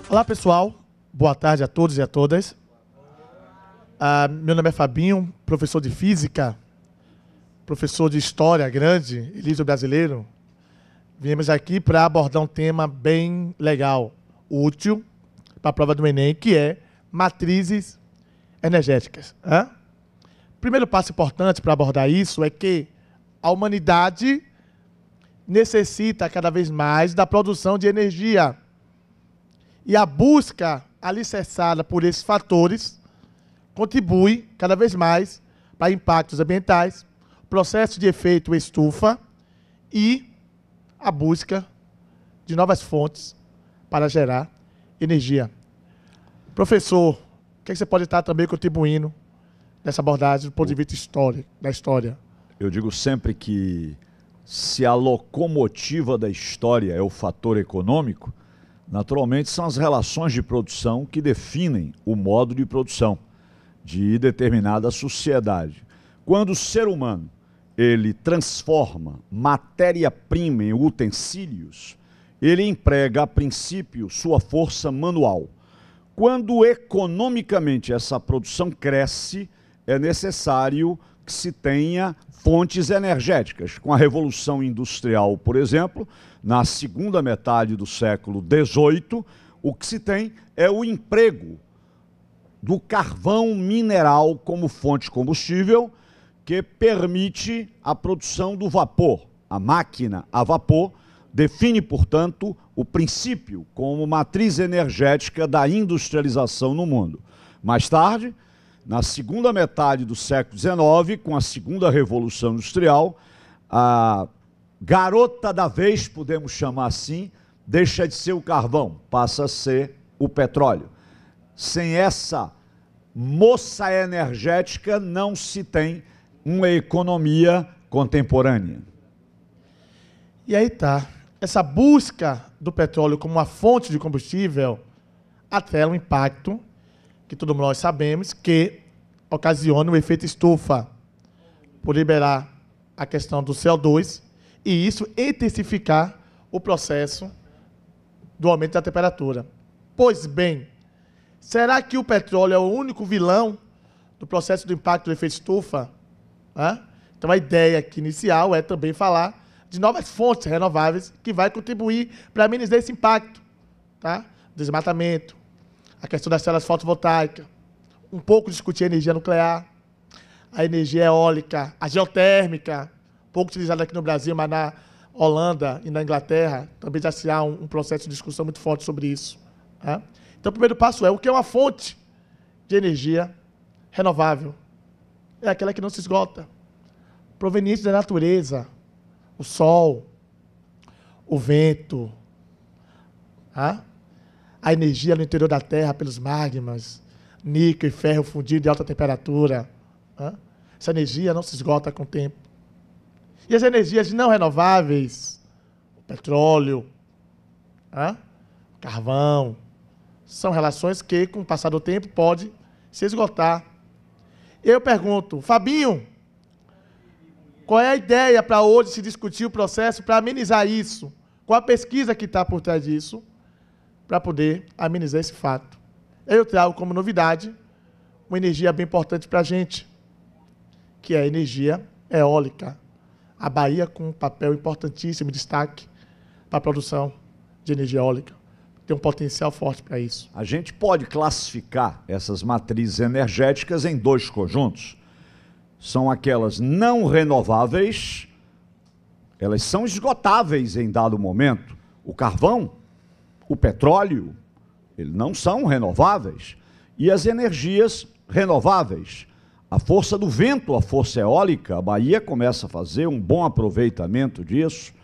Olá, pessoal. Boa tarde a todos e a todas. Meu nome é Fabinho, professor de Física, professor de História grande e livro brasileiro. Viemos aqui para abordar um tema bem legal, útil para a prova do Enem, que é matrizes energéticas. Primeiro passo importante para abordar isso é que a humanidade necessita cada vez mais da produção de energia. E a busca alicerçada por esses fatores contribui cada vez mais para impactos ambientais, processo de efeito estufa e a busca de novas fontes para gerar energia. Professor, o que você pode estar também contribuindo nessa abordagem do ponto de vista da história? Eu digo sempre que se a locomotiva da história é o fator econômico, naturalmente são as relações de produção que definem o modo de produção de determinada sociedade. Quando o ser humano ele transforma matéria-prima em utensílios, ele emprega a princípio sua força manual. Quando economicamente essa produção cresce, é necessário que se tenha fontes energéticas. Com a Revolução Industrial, por exemplo, na segunda metade do século XVIII, o que se tem é o emprego do carvão mineral como fonte combustível, que permite a produção do vapor. A máquina a vapor define, portanto, o princípio como matriz energética da industrialização no mundo. Mais tarde, na segunda metade do século XIX, com a segunda Revolução Industrial, a garota da vez, podemos chamar assim, deixa de ser o carvão, passa a ser o petróleo. Sem essa moça energética não se tem uma economia contemporânea. E aí tá, essa busca do petróleo como uma fonte de combustível atrela um impacto que todos nós sabemos que ocasiona o efeito estufa, por liberar a questão do CO2 e isso intensificar o processo do aumento da temperatura. Pois bem, será que o petróleo é o único vilão do processo do impacto do efeito estufa? Então a ideia aqui inicial é também falar de novas fontes renováveis que vai contribuir para amenizar esse impacto. Desmatamento, a questão das células fotovoltaicas, um pouco discutir a energia nuclear, a energia eólica, a geotérmica, pouco utilizada aqui no Brasil, mas na Holanda e na Inglaterra também já se há um processo de discussão muito forte sobre isso. Então, o primeiro passo é o que é uma fonte de energia renovável. É aquela que não se esgota, proveniente da natureza, o sol, o vento, a energia no interior da Terra pelos magmas, níquel e ferro fundido em alta temperatura. Essa energia não se esgota com o tempo. E as energias não renováveis, o petróleo, o carvão, são relações que, com o passar do tempo, pode se esgotar. Eu pergunto, Fabinho, qual é a ideia para hoje se discutir o processo para amenizar isso? Qual a pesquisa que está por trás disso para poder amenizar esse fato? Eu trago como novidade uma energia bem importante para a gente, que é a energia eólica. A Bahia com um papel importantíssimo, destaque para a produção de energia eólica. Tem um potencial forte para isso. A gente pode classificar essas matrizes energéticas em dois conjuntos. São aquelas não renováveis, elas são esgotáveis em dado momento. O carvão, o petróleo, eles não são renováveis. E as energias renováveis, a força do vento, a força eólica, a Bahia começa a fazer um bom aproveitamento disso.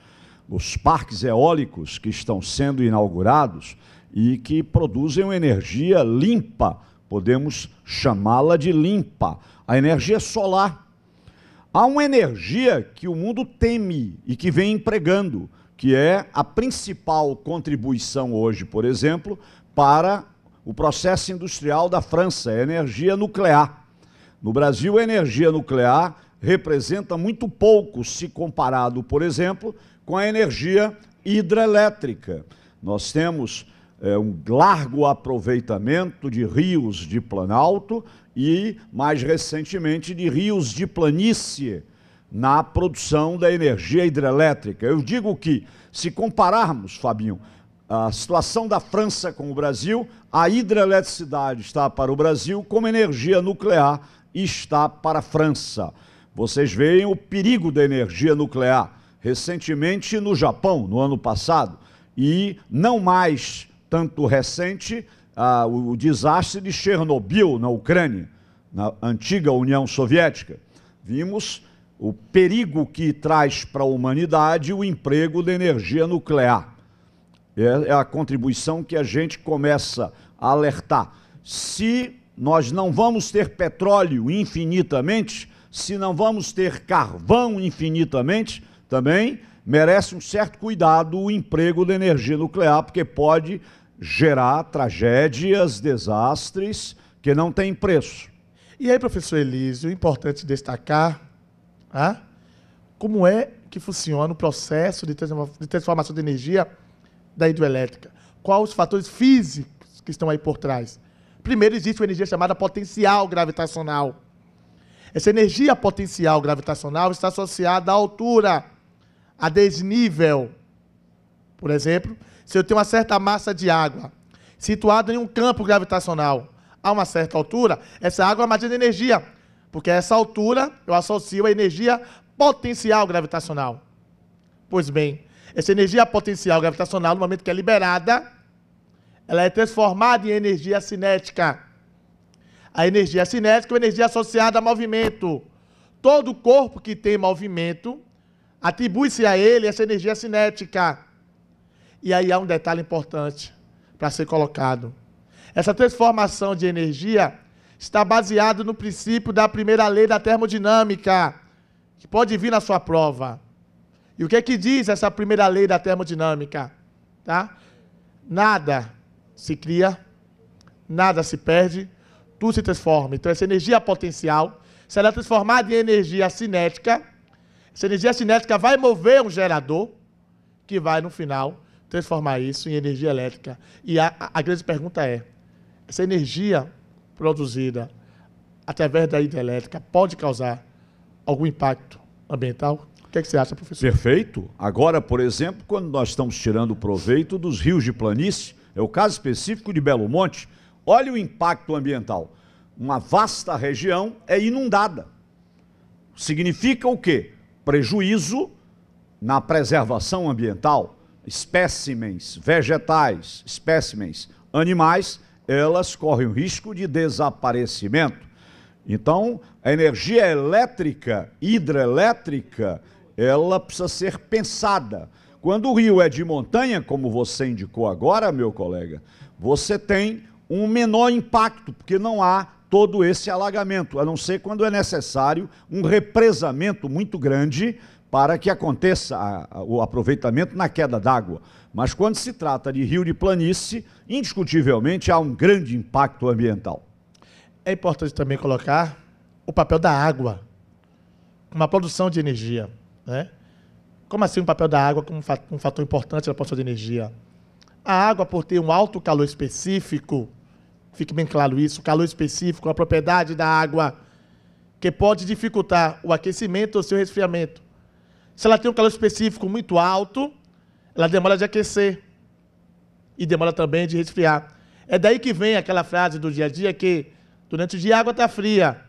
Os parques eólicos que estão sendo inaugurados e que produzem uma energia limpa, podemos chamá-la de limpa, a energia solar. Há uma energia que o mundo teme e que vem empregando, que é a principal contribuição hoje, por exemplo, para o processo industrial da França, a energia nuclear. No Brasil, a energia nuclear representa muito pouco se comparado, por exemplo, com a energia hidrelétrica. Nós temos um largo aproveitamento de rios de planalto e, mais recentemente, de rios de planície na produção da energia hidrelétrica. Eu digo que, se compararmos, Fabinho, a situação da França com o Brasil, a hidroeletricidade está para o Brasil como energia nuclear está para a França. Vocês veem o perigo da energia nuclear. Recentemente no Japão, no ano passado, e não mais tanto recente, o desastre de Chernobyl, na Ucrânia, na antiga União Soviética. Vimos o perigo que traz para a humanidade o emprego da energia nuclear. É a contribuição que a gente começa a alertar. Se nós não vamos ter petróleo infinitamente, se não vamos ter carvão infinitamente, também merece um certo cuidado o emprego da energia nuclear, porque pode gerar tragédias, desastres que não têm preço. E aí, professor Elísio, é importante destacar como é que funciona o processo de transformação de energia da hidroelétrica. Quais os fatores físicos que estão aí por trás? Primeiro, existe uma energia chamada potencial gravitacional. Essa energia potencial gravitacional está associada à altura, a desnível. Por exemplo, se eu tenho uma certa massa de água situada em um campo gravitacional a uma certa altura, essa água armazena energia, porque a essa altura eu associo a energia potencial gravitacional. Pois bem, essa energia potencial gravitacional, no momento que é liberada, ela é transformada em energia cinética. A energia cinética é uma energia associada a movimento. Todo corpo que tem movimento, atribui-se a ele essa energia cinética. E aí há um detalhe importante para ser colocado. Essa transformação de energia está baseada no princípio da primeira lei da termodinâmica, que pode vir na sua prova. E o que é que diz essa primeira lei da termodinâmica? Nada se cria, nada se perde, tudo se transforma. Então, essa energia potencial será transformada em energia cinética. Essa energia cinética vai mover um gerador, que vai, no final, transformar isso em energia elétrica. E a grande pergunta é, essa energia produzida através da hidrelétrica pode causar algum impacto ambiental? O que é que você acha, professor? Perfeito. Agora, por exemplo, quando nós estamos tirando proveito dos rios de planície, é o caso específico de Belo Monte, olha o impacto ambiental. Uma vasta região é inundada. Significa o quê? Prejuízo na preservação ambiental. Espécimens vegetais, espécimens animais, elas correm o risco de desaparecimento. Então, a energia elétrica, hidrelétrica, ela precisa ser pensada. Quando o rio é de montanha, como você indicou agora, meu colega, você tem um menor impacto, porque não há todo esse alagamento, a não ser quando é necessário um represamento muito grande para que aconteça o aproveitamento na queda d'água. Mas quando se trata de rio de planície, indiscutivelmente há um grande impacto ambiental. É importante também colocar o papel da água, uma produção de energia, né? Como assim o papel da água como um fator importante na produção de energia? A água, por ter um alto calor específico, fique bem claro isso, o calor específico, a propriedade da água, que pode dificultar o aquecimento ou seu resfriamento. Se ela tem um calor específico muito alto, ela demora de aquecer e demora também de resfriar. É daí que vem aquela frase do dia a dia que durante o dia a água está fria,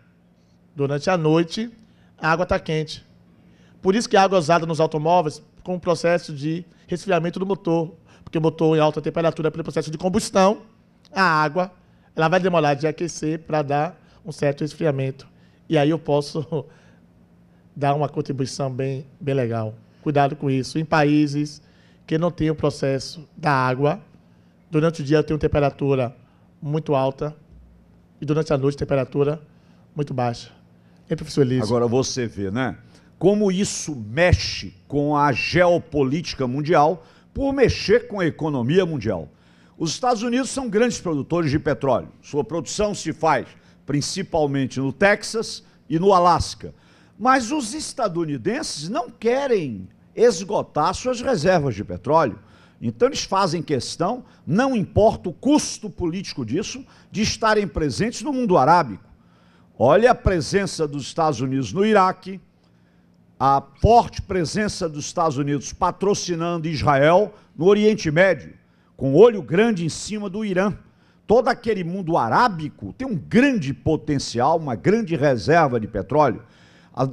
durante a noite a água está quente. Por isso que a água é usada nos automóveis com o processo de resfriamento do motor, porque o motor em alta temperatura, pelo processo de combustão, a água ela vai demorar de aquecer para dar um certo resfriamento. E aí eu posso dar uma contribuição bem legal. Cuidado com isso. Em países que não tem o processo da água, durante o dia eu tenho temperatura muito alta e durante a noite temperatura muito baixa. Hein, professor Elísio? Agora você vê, né? Como isso mexe com a geopolítica mundial por mexer com a economia mundial. Os Estados Unidos são grandes produtores de petróleo. Sua produção se faz principalmente no Texas e no Alasca. Mas os estadunidenses não querem esgotar suas reservas de petróleo. Então eles fazem questão, não importa o custo político disso, de estarem presentes no mundo arábico. Olha a presença dos Estados Unidos no Iraque, a forte presença dos Estados Unidos patrocinando Israel no Oriente Médio, com olho grande em cima do Irã. Todo aquele mundo arábico tem um grande potencial, uma grande reserva de petróleo.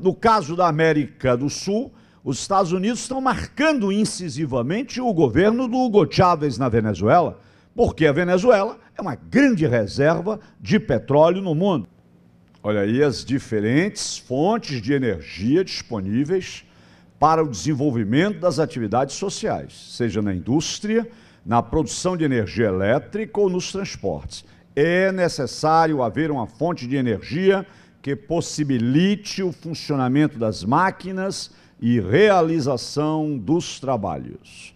No caso da América do Sul, os Estados Unidos estão marcando incisivamente o governo do Hugo Chávez na Venezuela, porque a Venezuela é uma grande reserva de petróleo no mundo. Olha aí as diferentes fontes de energia disponíveis para o desenvolvimento das atividades sociais, seja na indústria, na produção de energia elétrica ou nos transportes. É necessário haver uma fonte de energia que possibilite o funcionamento das máquinas e realização dos trabalhos.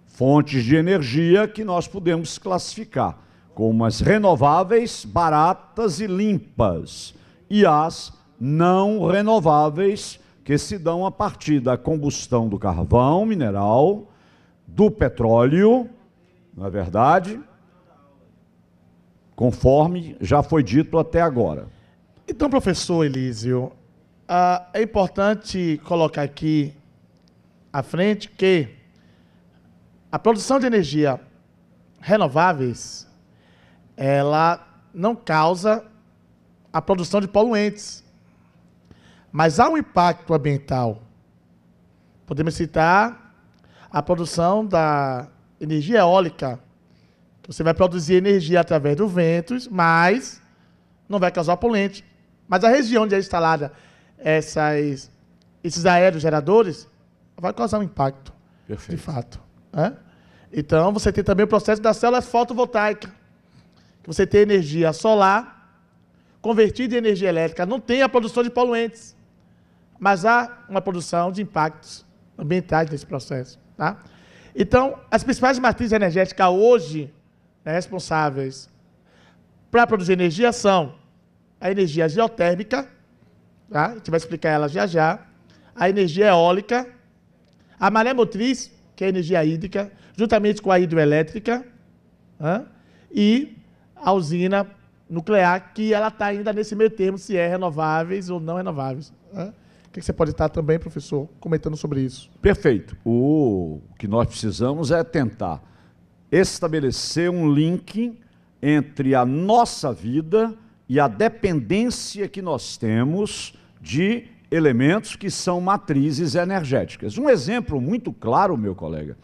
Fontes de energia que nós podemos classificar como as renováveis, baratas e limpas, e as não renováveis, que se dão a partir da combustão do carvão mineral, do petróleo, não é verdade? Conforme já foi dito até agora. Então, professor Elísio, é importante colocar aqui à frente que a produção de energia renováveis, ela não causa a produção de poluentes, mas há um impacto ambiental. Podemos citar a produção da energia eólica. Você vai produzir energia através do vento, mas não vai causar poluente. Mas a região onde é instalada esses aerogeradores vai causar um impacto. Perfeito. De fato. Né? Então, você tem também o processo das células fotovoltaicas, que você tem energia solar convertida em energia elétrica. Não tem a produção de poluentes, mas há uma produção de impactos ambientais nesse processo. Tá? Então, as principais matrizes energéticas hoje, né, responsáveis para produzir energia são a energia geotérmica, tá? A gente vai explicar ela já já, a energia eólica, a maré motriz, que é a energia hídrica, juntamente com a hidroelétrica, tá? E a usina nuclear, que ela está ainda nesse meio termo, se é renováveis ou não renováveis. Tá? O que você pode estar também, professor, comentando sobre isso? Perfeito. O que nós precisamos é tentar estabelecer um link entre a nossa vida e a dependência que nós temos de elementos que são matrizes energéticas. Um exemplo muito claro, meu colega,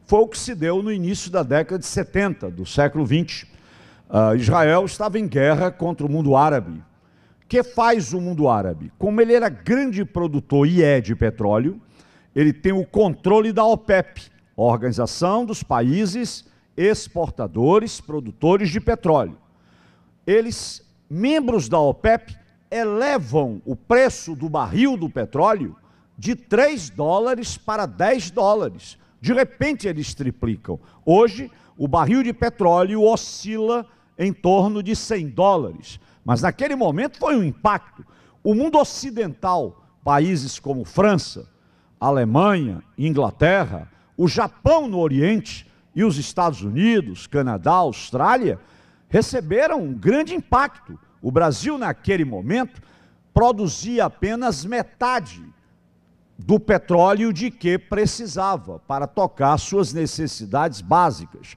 foi o que se deu no início da década de 70, do século XX. Israel estava em guerra contra o mundo árabe. O que faz o mundo árabe? Como ele era grande produtor e é de petróleo, ele tem o controle da OPEP, a Organização dos Países Exportadores, Produtores de Petróleo. Eles, membros da OPEP, elevam o preço do barril do petróleo de 3 dólares para 10 dólares. De repente eles triplicam. Hoje, o barril de petróleo oscila em torno de 100 dólares. Mas naquele momento foi um impacto. O mundo ocidental, países como França, Alemanha, Inglaterra, o Japão no Oriente e os Estados Unidos, Canadá, Austrália, receberam um grande impacto. O Brasil, naquele momento, produzia apenas metade do petróleo de que precisava para tocar suas necessidades básicas.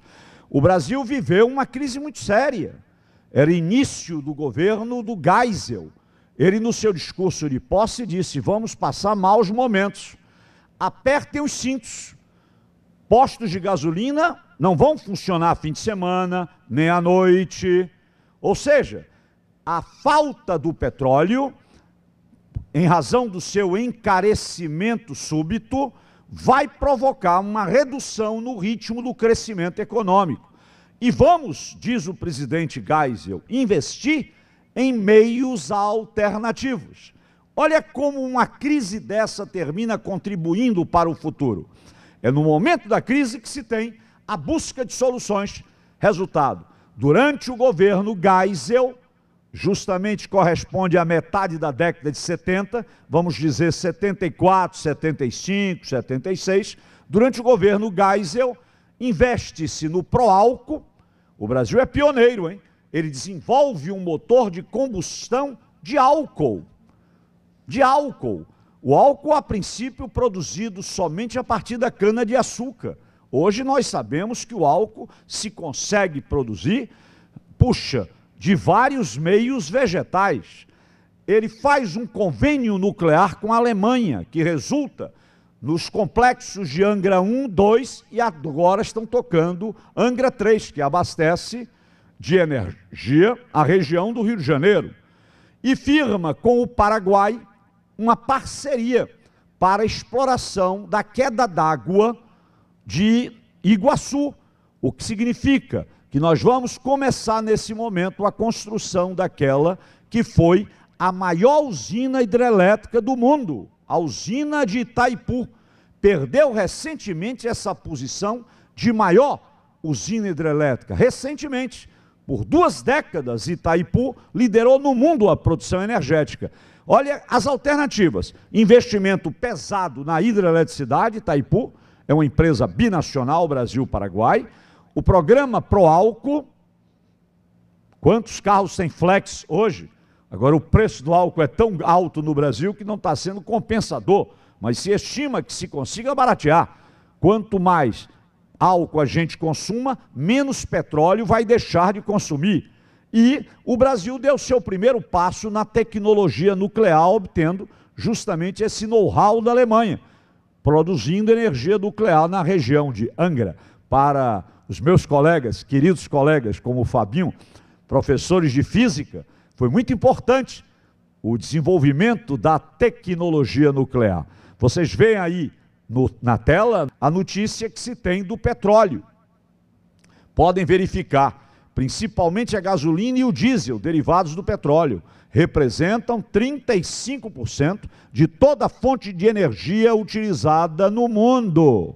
O Brasil viveu uma crise muito séria. Era início do governo do Geisel. Ele, no seu discurso de posse, disse: vamos passar maus momentos. Apertem os cintos. Postos de gasolina não vão funcionar fim de semana, nem à noite. Ou seja, a falta do petróleo, em razão do seu encarecimento súbito, vai provocar uma redução no ritmo do crescimento econômico. E vamos, diz o presidente Geisel, investir em meios alternativos. Olha como uma crise dessa termina contribuindo para o futuro. É no momento da crise que se tem a busca de soluções. Resultado, durante o governo Geisel, justamente corresponde à metade da década de 70, vamos dizer 74, 75, 76, durante o governo Geisel, investe-se no Proálcool. O Brasil é pioneiro, hein? Ele desenvolve um motor de combustão de álcool. De álcool. O álcool, a princípio, produzido somente a partir da cana-de-açúcar. Hoje nós sabemos que o álcool se consegue produzir, de vários meios vegetais. Ele faz um convênio nuclear com a Alemanha, que resulta nos complexos de Angra 1, 2 e agora estão tocando Angra 3, que abastece de energia a região do Rio de Janeiro. E firma com o Paraguai uma parceria para a exploração da queda d'água de Iguaçu, o que significa que nós vamos começar nesse momento a construção daquela que foi a maior usina hidrelétrica do mundo, a usina de Itaipu. Perdeu recentemente essa posição de maior usina hidrelétrica. Recentemente, por 2 décadas, Itaipu liderou no mundo a produção energética. Olha as alternativas. Investimento pesado na hidroeletricidade, Itaipu, é uma empresa binacional, Brasil-Paraguai. O programa Proálcool, quantos carros tem flex hoje? Agora o preço do álcool é tão alto no Brasil que não está sendo compensador, mas se estima que se consiga baratear. Quanto mais álcool a gente consuma, menos petróleo vai deixar de consumir. E o Brasil deu seu primeiro passo na tecnologia nuclear, obtendo justamente esse know-how da Alemanha, produzindo energia nuclear na região de Angra. Para os meus colegas, queridos colegas, como o Fabinho, professores de física, foi muito importante o desenvolvimento da tecnologia nuclear. Vocês veem aí na tela a notícia que se tem do petróleo. Podem verificar. Principalmente a gasolina e o diesel, derivados do petróleo, representam 35% de toda a fonte de energia utilizada no mundo.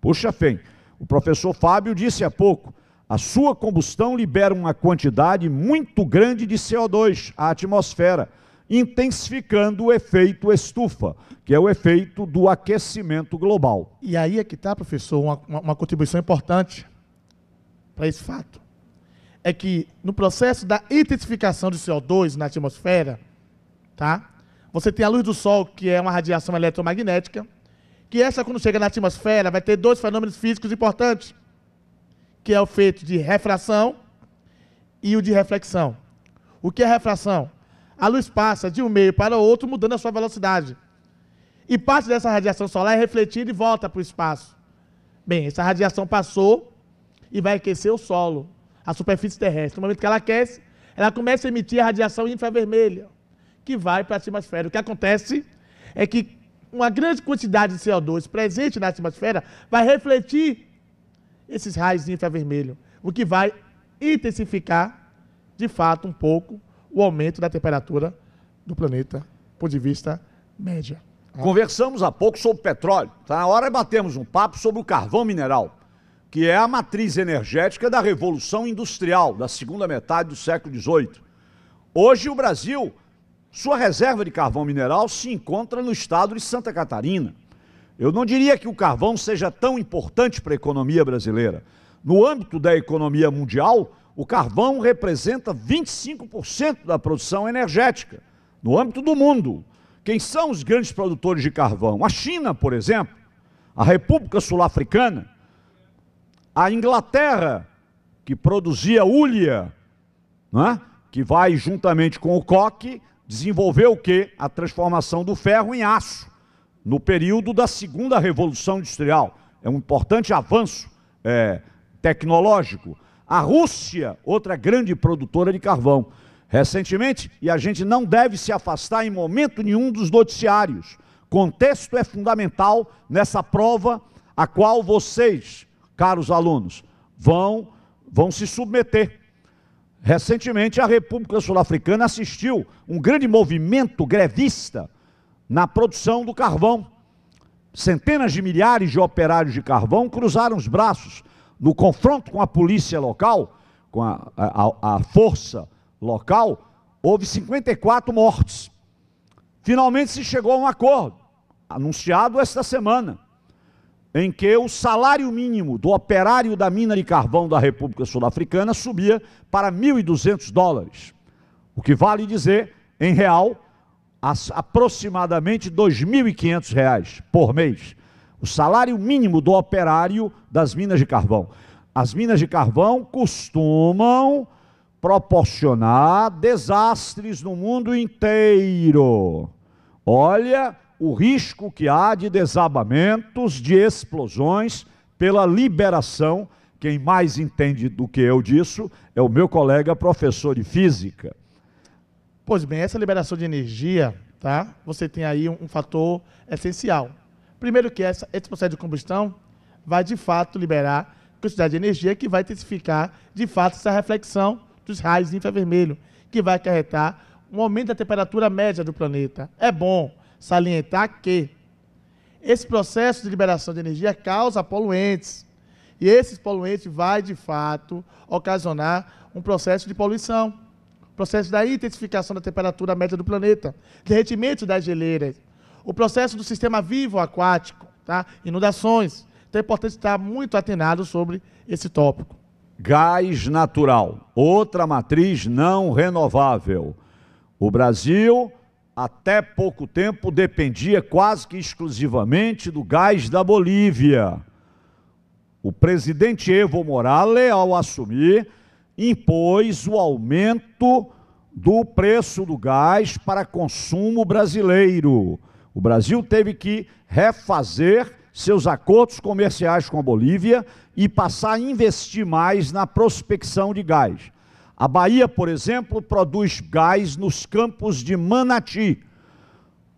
Puxa, Fem, o professor Fábio disse há pouco, a sua combustão libera uma quantidade muito grande de CO2 à atmosfera, intensificando o efeito estufa, que é o efeito do aquecimento global. E aí é que está, professor, uma contribuição importante para esse fato. É que no processo da intensificação de CO2 na atmosfera, tá? Você tem a luz do Sol, que é uma radiação eletromagnética, que essa, quando chega na atmosfera, vai ter 2 fenômenos físicos importantes, que é o feito de refração e o de reflexão. O que é refração? A luz passa de um meio para o outro, mudando a sua velocidade. E parte dessa radiação solar é refletida e volta para o espaço. Bem, essa radiação passou e vai aquecer o solo, a superfície terrestre. No momento que ela aquece, ela começa a emitir a radiação infravermelha, que vai para a atmosfera. O que acontece é que uma grande quantidade de CO2 presente na atmosfera vai refletir esses raios infravermelhos, o que vai intensificar, de fato, um pouco o aumento da temperatura do planeta, do ponto de vista média. Conversamos há pouco sobre petróleo. Está na hora de batermos um papo sobre o carvão mineral, que é a matriz energética da Revolução Industrial, da segunda metade do século XVIII. Hoje o Brasil, sua reserva de carvão mineral se encontra no estado de Santa Catarina. Eu não diria que o carvão seja tão importante para a economia brasileira. No âmbito da economia mundial, o carvão representa 25% da produção energética, no âmbito do mundo. Quem são os grandes produtores de carvão? A China, por exemplo, a República Sul-Africana, a Inglaterra, que produzia hulha, né? Que vai juntamente com o coque desenvolver o quê? A transformação do ferro em aço, no período da segunda Revolução Industrial. É um importante avanço tecnológico. A Rússia, outra grande produtora de carvão. Recentemente, e a gente não deve se afastar em momento nenhum dos noticiários, contexto é fundamental nessa prova a qual vocês, caros alunos, vão se submeter. Recentemente, a República Sul-Africana assistiu um grande movimento grevista na produção do carvão. Centenas de milhares de operários de carvão cruzaram os braços no confronto com a polícia local, com a força local. Houve 54 mortes. Finalmente se chegou a um acordo, anunciado esta semana. em que o salário mínimo do operário da mina de carvão da República Sul-Africana subia para $1.200, o que vale dizer, em real, aproximadamente R$2.500 por mês. O salário mínimo do operário das minas de carvão. As minas de carvão costumam proporcionar desastres no mundo inteiro. Olha o risco que há de desabamentos, de explosões, pela liberação. Quem mais entende do que eu disso é o meu colega professor de física. Pois bem, essa liberação de energia, tá? Você tem aí um fator essencial. Primeiro que esse processo de combustão vai, de fato, liberar quantidade de energia que vai intensificar, de fato, essa reflexão dos raios infravermelhos, que vai acarretar um aumento da temperatura média do planeta. É bom salientar que esse processo de liberação de energia causa poluentes. E esses poluentes vai, de fato, ocasionar um processo de poluição. Processo da intensificação da temperatura média do planeta. Derretimento das geleiras. O processo do sistema vivo aquático. Tá? Inundações. Então é importante estar muito atenado sobre esse tópico. Gás natural, outra matriz não renovável. O Brasil, até pouco tempo, dependia quase que exclusivamente do gás da Bolívia. O presidente Evo Morales, ao assumir, impôs o aumento do preço do gás para consumo brasileiro. O Brasil teve que refazer seus acordos comerciais com a Bolívia e passar a investir mais na prospecção de gás. A Bahia, por exemplo, produz gás nos campos de Manati,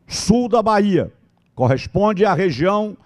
sul da Bahia. Corresponde à região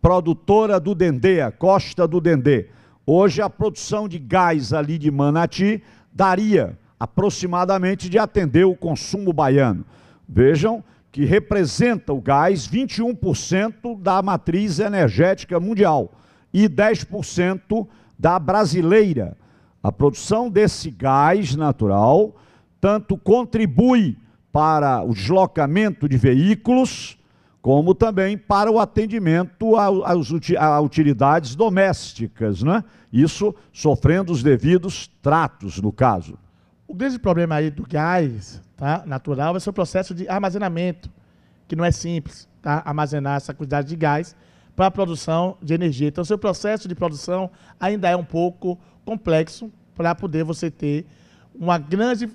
produtora do Dendê, a costa do Dendê. Hoje a produção de gás ali de Manati daria aproximadamente de atender o consumo baiano. Vejam que representa o gás 21% da matriz energética mundial e 10% da brasileira. A produção desse gás natural tanto contribui para o deslocamento de veículos, como também para o atendimento a utilidades domésticas, né? Isso sofrendo os devidos tratos, no caso. O grande problema aí do gás, tá, natural vai ser o processo de armazenamento, que não é simples, tá, armazenar essa quantidade de gás para a produção de energia. Então, o seu processo de produção ainda é um pouco complexo para poder você ter uma grande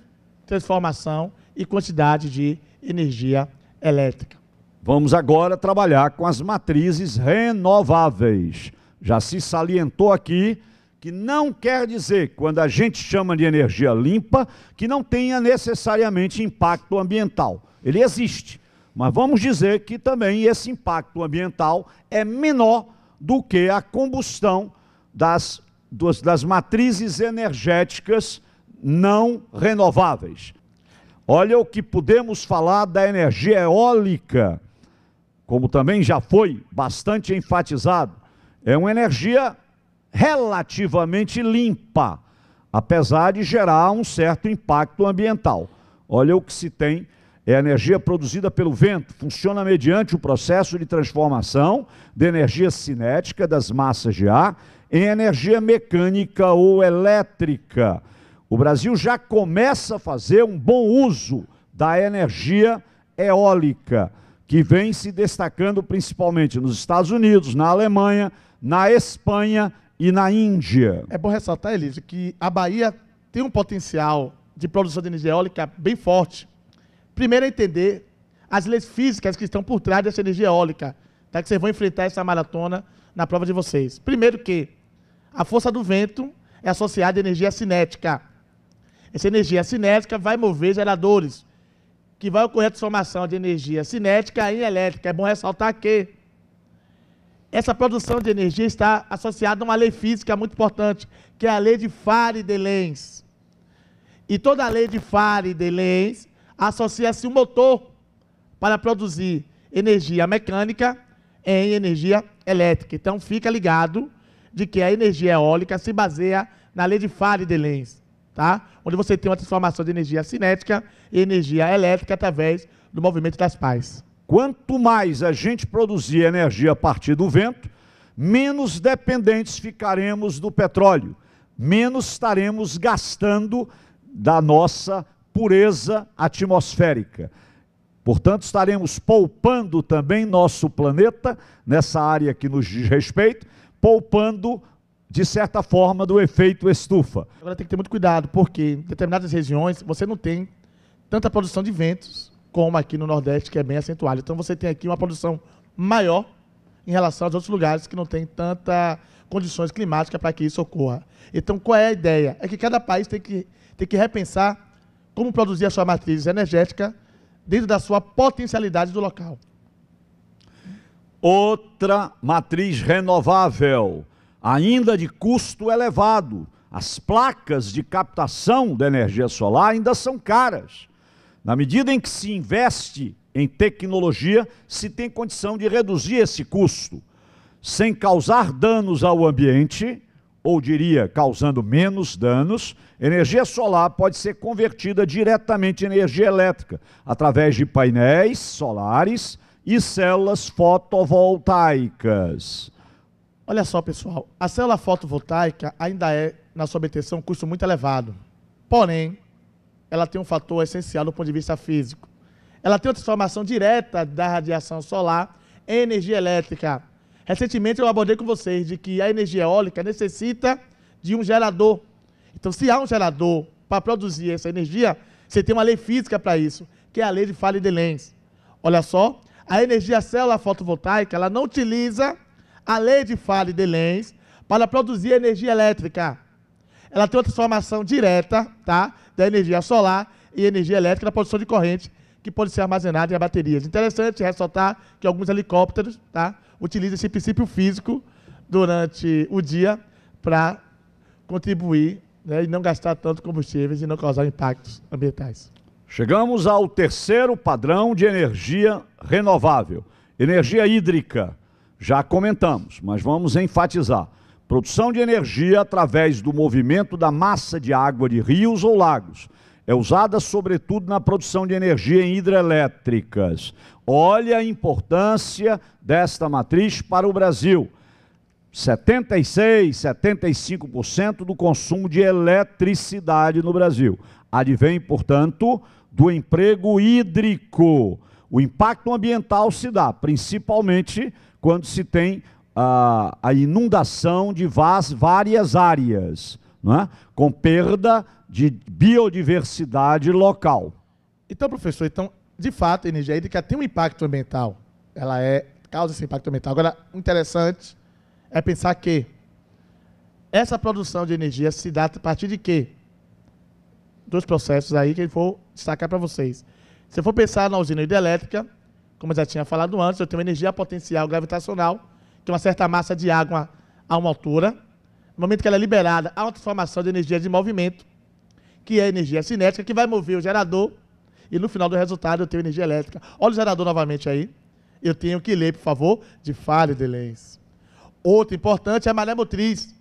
transformação e quantidade de energia elétrica. Vamos agora trabalhar com as matrizes renováveis. Já se salientou aqui que não quer dizer, quando a gente chama de energia limpa, que não tenha necessariamente impacto ambiental. Ele existe, mas vamos dizer que também esse impacto ambiental é menor do que a combustão das matrizes energéticas não renováveis. Olha o que podemos falar da energia eólica, como também já foi bastante enfatizado. É uma energia relativamente limpa, apesar de gerar um certo impacto ambiental. Olha o que se tem, é a energia produzida pelo vento, funciona mediante o processo de transformação de energia cinética das massas de ar em energia mecânica ou elétrica. O Brasil já começa a fazer um bom uso da energia eólica, que vem se destacando principalmente nos Estados Unidos, na Alemanha, na Espanha e na Índia. É bom ressaltar, Elise, que a Bahia tem um potencial de produção de energia eólica bem forte. Primeiro é entender as leis físicas que estão por trás dessa energia eólica, tá? Que vocês vão enfrentar essa maratona na prova de vocês. Primeiro que a força do vento é associada à energia cinética. Essa energia cinética vai mover geradores, que vai ocorrer a transformação de energia cinética em elétrica. É bom ressaltar que essa produção de energia está associada a uma lei física muito importante, que é a lei de Faraday-Lenz. E toda a lei de Faraday-Lenz associa-se um motor para produzir energia mecânica em energia elétrica. Então, fica ligado de que a energia eólica se baseia na lei de Faraday-Lenz, tá? Onde você tem uma transformação de energia cinética e energia elétrica através do movimento das pás. quanto mais a gente produzir energia a partir do vento, menos dependentes ficaremos do petróleo, menos estaremos gastando da nossa pureza atmosférica. Portanto, estaremos poupando também nosso planeta, nessa área que nos diz respeito, poupando, de certa forma, do efeito estufa. Agora tem que ter muito cuidado, porque em determinadas regiões você não tem tanta produção de ventos como aqui no Nordeste, que é bem acentuado. Então você tem aqui uma produção maior em relação aos outros lugares que não tem tanta condições climáticas para que isso ocorra. Então qual é a ideia? É que cada país tem que repensar como produzir a sua matriz energética dentro da sua potencialidade do local. Outra matriz renovável, ainda de custo elevado. As placas de captação da energia solar ainda são caras. Na medida em que se investe em tecnologia, se tem condição de reduzir esse custo, sem causar danos ao ambiente, ou diria, causando menos danos. Energia solar pode ser convertida diretamente em energia elétrica, através de painéis solares e células fotovoltaicas. Olha só, pessoal, a célula fotovoltaica ainda é, na sua obtenção, um custo muito elevado. Porém, ela tem um fator essencial do ponto de vista físico. Ela tem uma transformação direta da radiação solar em energia elétrica. Recentemente eu abordei com vocês de que a energia eólica necessita de um gerador. Então, se há um gerador para produzir essa energia, você tem uma lei física para isso, que é a lei de Faraday de Lenz. Olha só, a energia célula fotovoltaica, ela não utiliza a lei de Faraday de Lenz para produzir energia elétrica. Ela tem uma transformação direta, tá, da energia solar e energia elétrica na produção de corrente, que pode ser armazenada em baterias. Interessante ressaltar que alguns helicópteros, tá, utilizam esse princípio físico durante o dia para contribuir, né, e não gastar tanto combustíveis e não causar impactos ambientais. Chegamos ao terceiro padrão de energia renovável, energia hídrica. Já comentamos, mas vamos enfatizar. Produção de energia através do movimento da massa de água de rios ou lagos. É usada sobretudo na produção de energia em hidrelétricas. Olha a importância desta matriz para o Brasil. 76, 75% do consumo de eletricidade no Brasil. Advém, portanto, do emprego hídrico. O impacto ambiental se dá, principalmente quando se tem a inundação de várias áreas, não é? Com perda de biodiversidade local. Então, professor, de fato, a energia hídrica tem um impacto ambiental. Ela causa esse impacto ambiental. Agora, o interessante é pensar que essa produção de energia se dá a partir de quê? Dois processos aí que eu vou destacar para vocês. Se eu for pensar na usina hidrelétrica, como eu já tinha falado antes, eu tenho energia potencial gravitacional, que é uma certa massa de água a uma altura. No momento que ela é liberada, há uma transformação de energia de movimento, que é a energia cinética, que vai mover o gerador, e no final do resultado eu tenho energia elétrica. Olha o gerador novamente aí. Eu tenho que ler, por favor, de Faraday de Lenz. Outro importante é a maré motriz.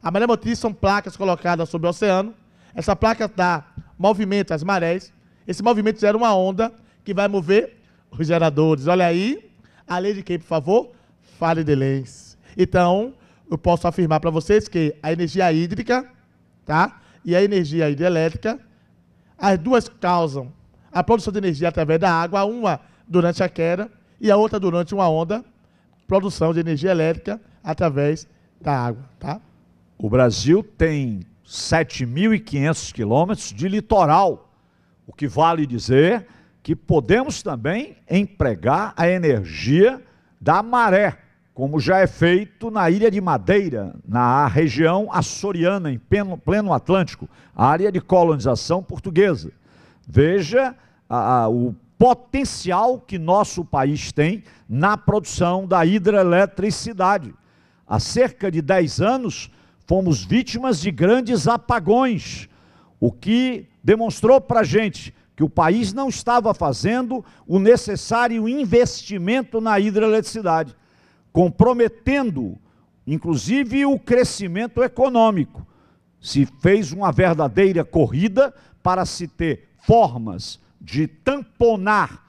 A maré motriz são placas colocadas sobre o oceano. Essa placa dá movimento às marés. Esse movimento gera uma onda que vai mover os geradores. Olha aí, a lei de quem, por favor? Faraday de Lenz. Então, eu posso afirmar para vocês que a energia hídrica, tá, e a energia hidrelétrica, as duas causam a produção de energia através da água, uma durante a queda e a outra durante uma onda, produção de energia elétrica através da água, tá? O Brasil tem 7.500 quilômetros de litoral, o que vale dizer que podemos também empregar a energia da maré, como já é feito na Ilha de Madeira, na região açoriana, em pleno Atlântico, área de colonização portuguesa. Veja o potencial que nosso país tem na produção da hidroeletricidade. Há cerca de 10 anos, fomos vítimas de grandes apagões, o que demonstrou para a gente que o país não estava fazendo o necessário investimento na hidroeletricidade, comprometendo, inclusive, o crescimento econômico. Se fez uma verdadeira corrida para se ter formas de tamponar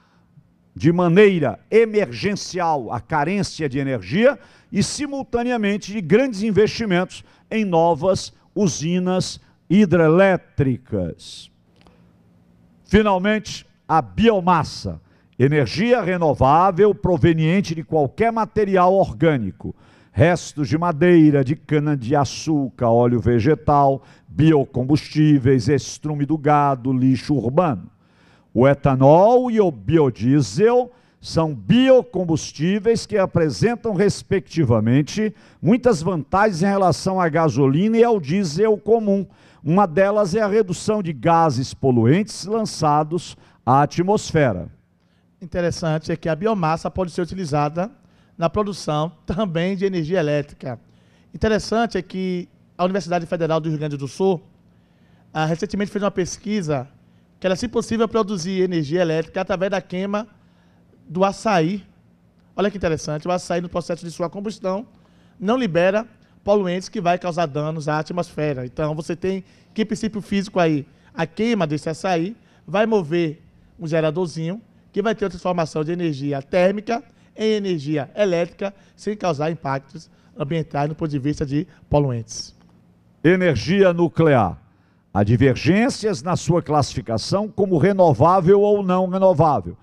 de maneira emergencial a carência de energia e, simultaneamente, de grandes investimentos em novas usinas hidrelétricas. Finalmente, a biomassa, energia renovável proveniente de qualquer material orgânico, restos de madeira, de cana-de-açúcar, óleo vegetal, biocombustíveis, estrume do gado, lixo urbano. O etanol e o biodiesel são biocombustíveis que apresentam, respectivamente, muitas vantagens em relação à gasolina e ao diesel comum. Uma delas é a redução de gases poluentes lançados à atmosfera. Interessante é que a biomassa pode ser utilizada na produção também de energia elétrica. Interessante é que a Universidade Federal do Rio Grande do Sul recentemente fez uma pesquisa que era, se possível, produzir energia elétrica através da queima do açaí. Olha que interessante, o açaí, no processo de sua combustão, não libera poluentes que vai causar danos à atmosfera. Então, você tem que princípio físico aí, a queima desse açaí vai mover um geradorzinho que vai ter a transformação de energia térmica em energia elétrica, sem causar impactos ambientais no ponto de vista de poluentes. Energia nuclear. Há divergências na sua classificação como renovável ou não renovável.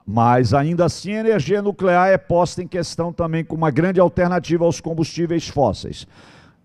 Mas, ainda assim, a energia nuclear é posta em questão também como uma grande alternativa aos combustíveis fósseis.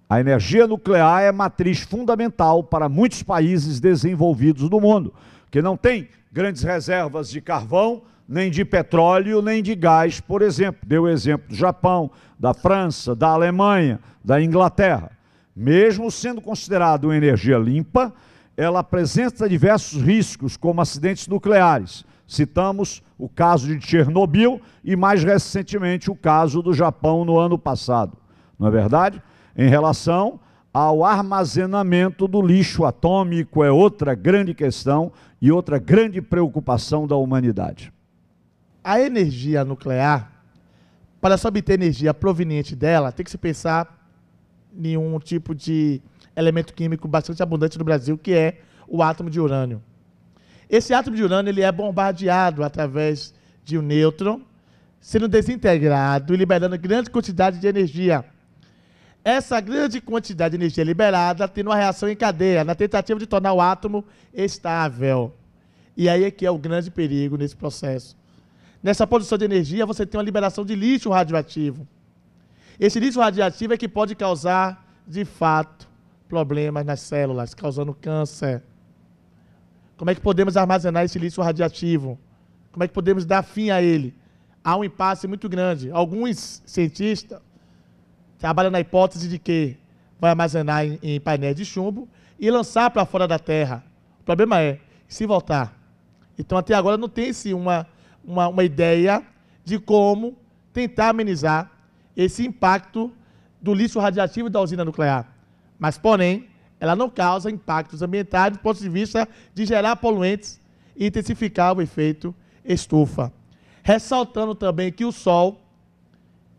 A energia nuclear é matriz fundamental para muitos países desenvolvidos do mundo, que não têm grandes reservas de carvão, nem de petróleo, nem de gás, por exemplo. Deu o exemplo do Japão, da França, da Alemanha, da Inglaterra. Mesmo sendo considerada uma energia limpa, ela apresenta diversos riscos, como acidentes nucleares. Citamos o caso de Chernobyl e, mais recentemente, o caso do Japão no ano passado. Não é verdade? Em relação ao armazenamento do lixo atômico, é outra grande questão e outra grande preocupação da humanidade. A energia nuclear, para se obter energia proveniente dela, tem que se pensar em um tipo de elemento químico bastante abundante no Brasil, que é o átomo de urânio. Esse átomo de urânio ele é bombardeado através de um nêutron, sendo desintegrado e liberando grande quantidade de energia. Essa grande quantidade de energia liberada tem uma reação em cadeia, na tentativa de tornar o átomo estável. E aí é que é o grande perigo nesse processo. Nessa produção de energia, você tem uma liberação de lixo radioativo. Esse lixo radioativo é que pode causar, de fato, problemas nas células, causando câncer. Como é que podemos armazenar esse lixo radioativo? Como é que podemos dar fim a ele? Há um impasse muito grande. Alguns cientistas trabalham na hipótese de que vai armazenar em painéis de chumbo e lançar para fora da Terra. O problema é, se voltar. Então, até agora, não tem-se uma ideia de como tentar amenizar esse impacto do lixo radioativo da usina nuclear. Mas, porém, ela não causa impactos ambientais do ponto de vista de gerar poluentes e intensificar o efeito estufa. Ressaltando também que o Sol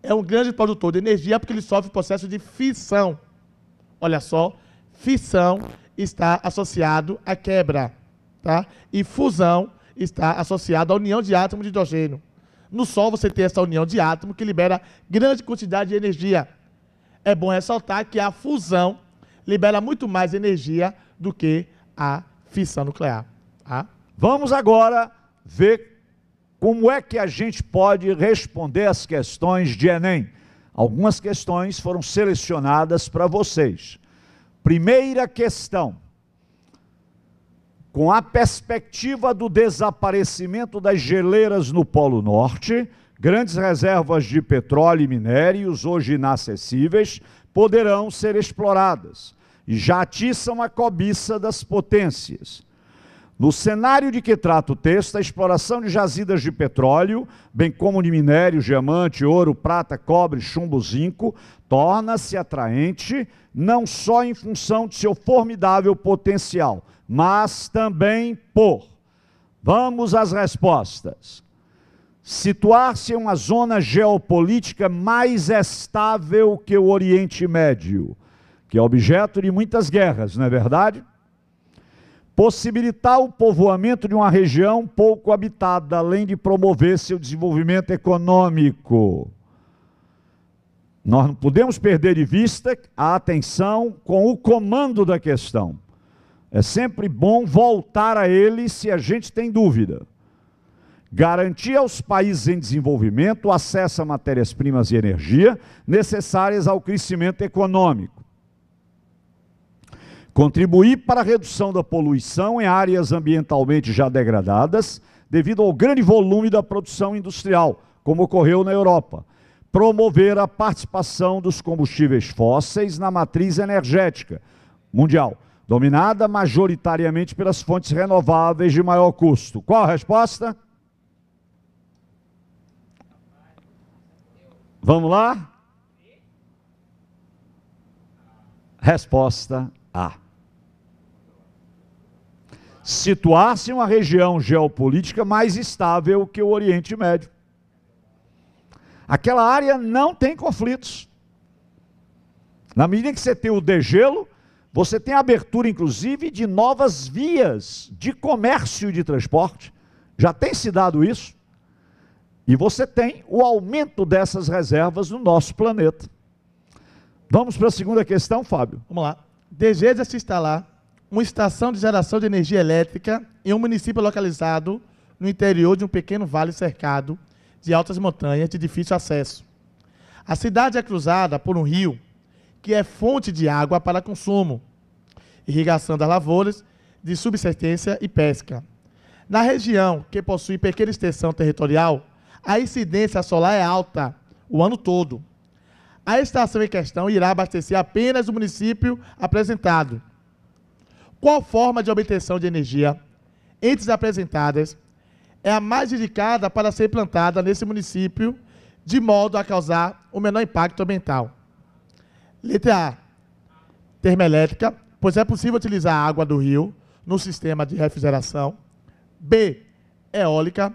é um grande produtor de energia porque ele sofre o processo de fissão. Olha só, fissão está associado à quebra, tá? E fusão está associado à união de átomos de hidrogênio. No Sol você tem essa união de átomos que libera grande quantidade de energia. É bom ressaltar que a fusão libera muito mais energia do que a fissão nuclear. Tá? Vamos agora ver como é que a gente pode responder as questões de Enem. Algumas questões foram selecionadas para vocês. Primeira questão. Com a perspectiva do desaparecimento das geleiras no Polo Norte, grandes reservas de petróleo e minérios, hoje inacessíveis, poderão ser exploradas e já atiçam a cobiça das potências. No cenário de que trata o texto, a exploração de jazidas de petróleo, bem como de minérios, diamante, ouro, prata, cobre, chumbo, zinco, torna-se atraente não só em função de seu formidável potencial, mas também por... Vamos às respostas. Situar-se em uma zona geopolítica mais estável que o Oriente Médio, que é objeto de muitas guerras, não é verdade? possibilitar o povoamento de uma região pouco habitada, além de promover seu desenvolvimento econômico. Nós não podemos perder de vista a atenção com o comando da questão. É sempre bom voltar a ele se a gente tem dúvida. Garantir aos países em desenvolvimento o acesso a matérias-primas e energia necessárias ao crescimento econômico. Contribuir para a redução da poluição em áreas ambientalmente já degradadas, devido ao grande volume da produção industrial, como ocorreu na Europa. Promover a participação dos combustíveis fósseis na matriz energética mundial, dominada majoritariamente pelas fontes renováveis de maior custo. Qual a resposta? Vamos lá? Resposta A. Situar-se em uma região geopolítica mais estável que o Oriente Médio. Aquela área não tem conflitos. Na medida que você tem o degelo, você tem a abertura, inclusive, de novas vias de comércio e de transporte. Já tem se dado isso. E você tem o aumento dessas reservas no nosso planeta. Vamos para a segunda questão, Fábio. Vamos lá. Deseja-se instalar uma estação de geração de energia elétrica em um município localizado no interior de um pequeno vale cercado de altas montanhas de difícil acesso. A cidade é cruzada por um rio que é fonte de água para consumo, irrigação das lavouras, de subsistência e pesca. Na região, que possui pequena extensão territorial, a incidência solar é alta o ano todo. A estação em questão irá abastecer apenas o município apresentado. Qual forma de obtenção de energia, entre as apresentadas, é a mais indicada para ser plantada nesse município, de modo a causar o menor impacto ambiental? Letra A. Termoelétrica, pois é possível utilizar a água do rio no sistema de refrigeração. B. Eólica,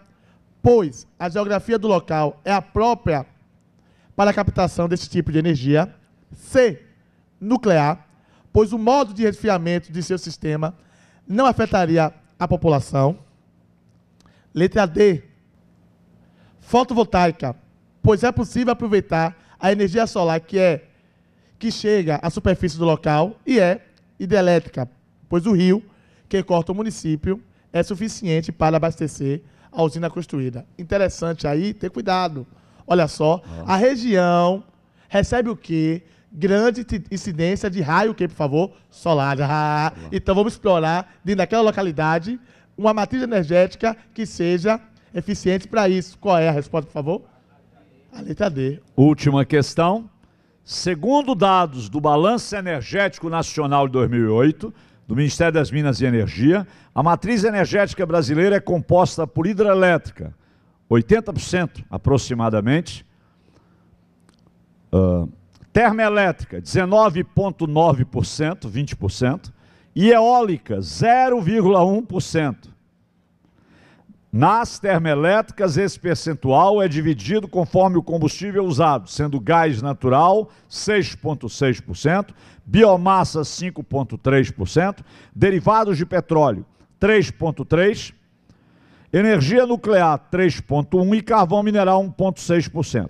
pois a geografia do local é a própria para a captação desse tipo de energia. C. Nuclear, pois o modo de resfriamento de seu sistema não afetaria a população. Letra D. Fotovoltaica, pois é possível aproveitar a energia solar que chega à superfície do local, e é hidrelétrica, pois o rio que corta o município é suficiente para abastecer a usina construída. Interessante aí, ter cuidado. Olha só, a região recebe o quê? Grande incidência de raio, o quê, por favor? Solar. Então vamos explorar, dentro daquela localidade, uma matriz energética que seja eficiente para isso. Qual é a resposta, por favor? A letra D. Última questão. Segundo dados do Balanço Energético Nacional de 2008, do Ministério das Minas e Energia, a matriz energética brasileira é composta por hidrelétrica, 80% aproximadamente, termoelétrica, 19,9%, 20%, e eólica, 0,1%. Nas termoelétricas, esse percentual é dividido conforme o combustível usado, sendo gás natural, 6,6%, biomassa, 5,3%, derivados de petróleo, 3,3%, energia nuclear, 3,1% e carvão mineral, 1,6%.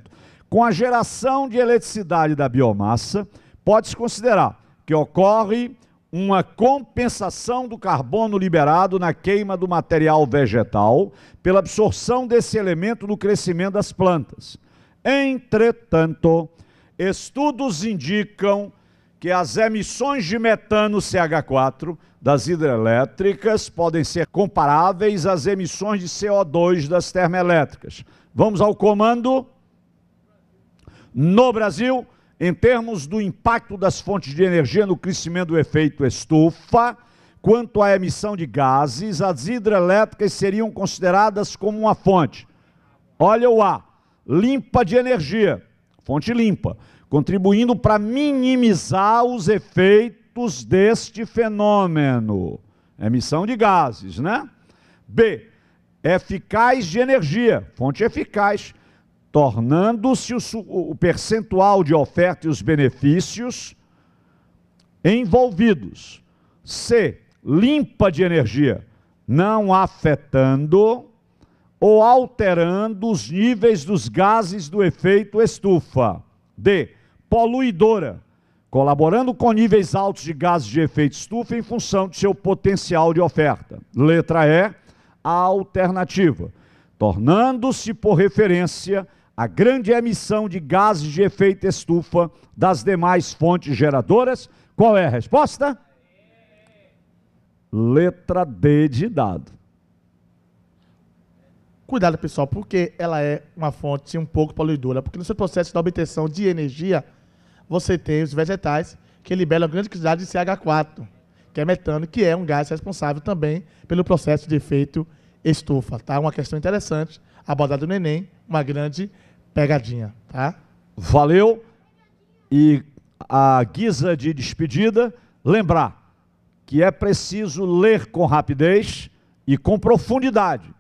Com a geração de eletricidade da biomassa, pode-se considerar que ocorre uma compensação do carbono liberado na queima do material vegetal pela absorção desse elemento no crescimento das plantas. Entretanto, estudos indicam que as emissões de metano CH4 das hidrelétricas podem ser comparáveis às emissões de CO2 das termoelétricas. Vamos ao comando. No Brasil, em termos do impacto das fontes de energia no crescimento do efeito estufa, quanto à emissão de gases, as hidrelétricas seriam consideradas como uma fonte. Olha o A, limpa de energia, fonte limpa, contribuindo para minimizar os efeitos deste fenômeno. Emissão de gases, né? B, eficaz de energia, fonte eficaz, tornando-se o percentual de oferta e os benefícios envolvidos. C, limpa de energia, não afetando ou alterando os níveis dos gases do efeito estufa. D, poluidora, colaborando com níveis altos de gases de efeito estufa em função de seu potencial de oferta. Letra E, a alternativa, tornando-se por referência a grande emissão de gases de efeito estufa das demais fontes geradoras. Qual é a resposta? Letra D de dado. Cuidado, pessoal, porque ela é uma fonte um pouco poluidora, porque no seu processo de obtenção de energia, você tem os vegetais que liberam grande quantidade de CH4, que é metano, que é um gás responsável também pelo processo de efeito estufa, tá? Uma questão interessante, abordada no Enem, uma grande pegadinha, tá? Valeu. E a guisa de despedida, lembrar que é preciso ler com rapidez e com profundidade,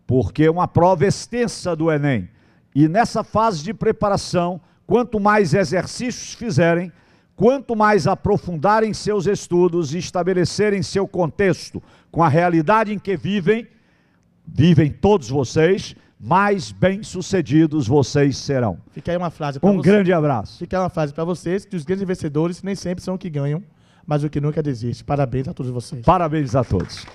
porque é uma prova extensa do Enem. E nessa fase de preparação, quanto mais exercícios fizerem, quanto mais aprofundarem seus estudos e estabelecerem seu contexto com a realidade em que vivem todos vocês, mais bem-sucedidos vocês serão. Fica aí uma frase para vocês. Um grande abraço. Fica aí uma frase para vocês, que os grandes vencedores nem sempre são os que ganham, mas o que nunca desiste. Parabéns a todos vocês. Parabéns a todos.